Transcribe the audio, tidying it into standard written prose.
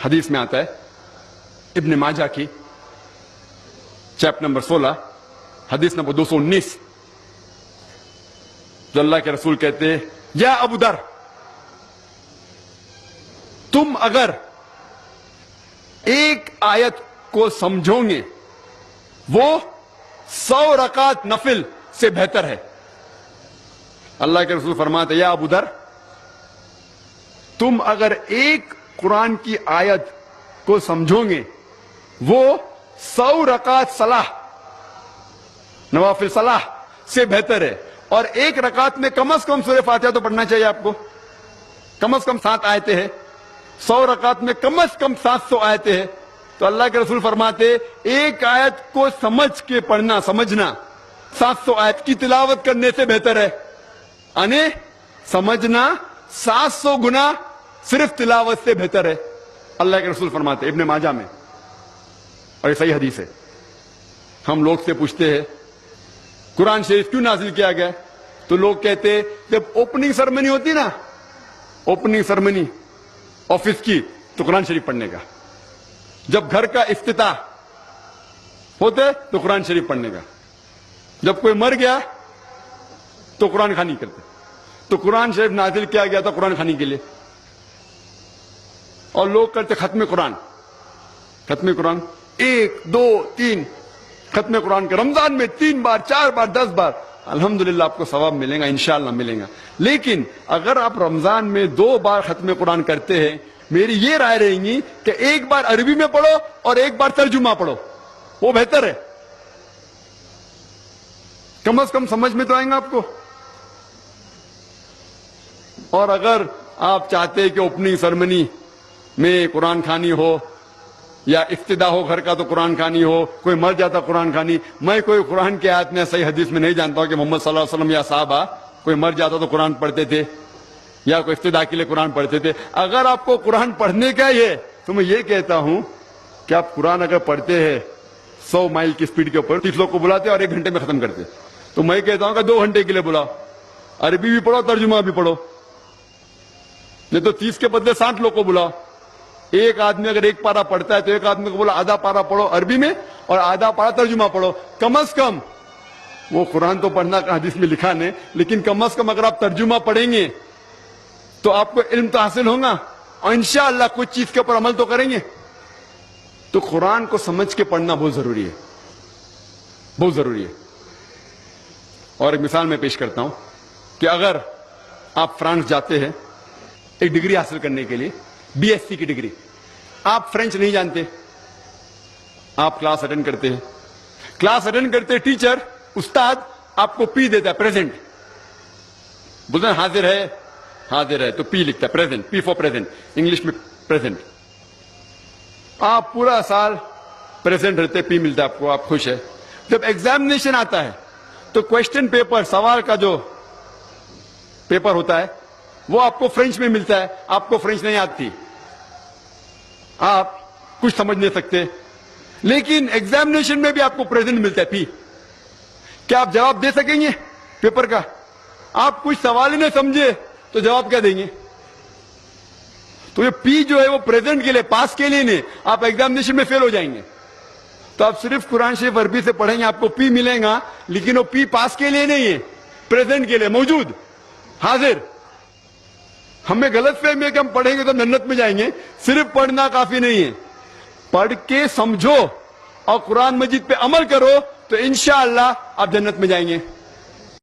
حدیث میں آتا ہے ابن ماجہ کی چیپٹر نمبر 16 حدیث نمبر 219 جو اللہ کے رسول کہتے ہیں یا ابو در تم اگر ایک آیت کو سمجھو گے وہ 100 رکعت نفل سے بہتر ہے. اللہ کے رسول فرماتے یا ابو در تم اگر ایک قرآن کی آیت کو سمجھو گے وہ 100 رکعت صلاح نوافل صلاح سے بہتر ہے. اور ایک رکعت میں کم از کم سورہ فاتحہ تو پڑھنا چاہیے آپ کو. کم از کم 7 آیتیں ہیں. 100 رکعت میں کم از کم 700 آیتیں ہیں. تو اللہ کے رسول فرماتے ایک آیت کو سمجھ کے پڑھنا سمجھنا 700 آیت کی تلاوت کرنے سے بہتر ہے. یعنی سمجھنا 700 گنا صرف تلاوت سے بہتر ہے. اللہ کے رسول فرماتے ابن ماجہ میں اور یہ صحیح حدیث ہے. ہم لوگ سے پوچھتے ہیں قرآن شریف کیوں نازل کیا گیا تو لوگ کہتے جب اوپننگ سرمنی ہوتی نا اوپننگ سرمنی آفس کی تو قرآن شریف پڑھنے کا. جب گھر کا افتتاح ہوتے تو قرآن شریف پڑھنے کا. جب کوئی مر گیا تو قرآن خوانی کرتے. تو قرآن شریف نازل کیا گیا تھا قرآن خوانی کے لیے. اور لوگ کرتے ختم قرآن 1 2 3 ختم قرآن کے رمضان میں 3 بار 4 بار 10 بار. الحمدللہ آپ کو ثواب ملے گا انشاءاللہ ملے گا. لیکن اگر آپ رمضان میں 2 بار ختم قرآن کرتے ہیں میری یہ رائے رہے گی کہ ایک بار عربی میں پڑھو اور ایک بار ترجمہ پڑھو وہ بہتر ہے. کم از کم سمجھ میں تو آئیں گا آپ کو. اور اگر آپ چاہتے ہیں کہ اوپننگ سرمنی میں قرآن خوانی ہو یا افتتاح ہو گھر کا تو قرآن خوانی ہو, کوئی مر جاتا قرآن خوانی. میں کوئی قرآن کی آیت میں صحیح حدیث میں نہیں جانتا ہوں کہ محمد صلی اللہ علیہ وسلم یا صحابہ کوئی مر جاتا تو قرآن پڑھتے تھے یا کوئی افتتاح کے لیے قرآن پڑھتے تھے. اگر آپ کو قرآن پڑھنے کا ہی ہے تو میں یہ کہتا ہوں کہ آپ قرآن اگر پڑھتے ہیں 100 مائل کی سپیڈ کے اوپر 30 لوگ کو بلاتے اور 1 گھنٹے میں ختم کرتے تو میں کہتا ہوں کہ 2 گھنٹے کے لیے بلاؤ. عربی بھی پڑھو ترجمہ بھی پڑھو. نہیں تو 30 کے بدلے 60 لوگ کو بلاؤ. ایک آدمی اگر 1 پارا پڑھتا ہے تو ایک آدمی کو بولا آدھا پارا پڑھو عربی میں اور آدھا پارا ترجمہ پڑھو. کم از کم وہ قرآن تو پڑھنا حدیث میں لکھا نہیں لیکن کم از کم اگر آپ ترجمہ پڑھیں گے تو آپ کو علم تو حاصل ہوگا اور انشاءاللہ کچھ چیز کے اوپر عمل تو کریں گے. تو قرآن کو سمجھ کے پڑھنا بہت ضروری ہے, بہت ضروری ہے. اور ایک مثال میں پیش کرتا ہوں کہ اگر آپ فرانس جاتے ہیں ایک ڈگری حاصل کرنے کے لیے BSc کی ڈگری, آپ فرینچ نہیں جانتے, آپ کلاس اٹینڈ کرتے ہیں. کلاس اٹینڈ کرتے ٹیچر استاد آپ کو پی دیتا ہے پریزنٹ, بولتے ہیں حاضر ہے حاضر ہے تو پی لکھتا ہے present, P for present English میں پریزنٹ. آپ پورا سال پریزنٹ رہتے پی ملتا ہے آپ کو, آپ خوش ہے. جب ایگزامینیشن آتا ہے تو کوشچن پیپر سوال کا جو پیپر ہوتا ہے وہ آپ کو فرینچ میں ملتا ہے. آپ کو فرینچ نہیں آتی, آپ کچھ سمجھ نہیں سکتے, لیکن ایگزامینیشن میں بھی آپ کو پریزنٹ ملتا ہے پی. کیا آپ جواب دے سکیں گے پیپر کا؟ آپ کچھ سوال ہی نہیں سمجھے تو جواب کیا دیں گے؟ تو یہ پی جو ہے وہ پریزنٹ کے لیے پاس کے لیے نہیں, آپ ایگزامینیشن میں فیل ہو جائیں گے. تو آپ صرف قرآن شریف عربی سے پڑھیں گے آپ کو پی ملے گا لیکن وہ پی پاس کے لیے نہیں ہے, پریزنٹ کے لیے موجود حاضر. ہمیں غلط فہمی ہے کہ ہم پڑھیں گے تو جنت میں جائیں گے. صرف پڑھنا کافی نہیں ہے, پڑھ کے سمجھو اور قرآن مجید پہ عمل کرو تو انشاءاللہ آپ جنت میں جائیں گے.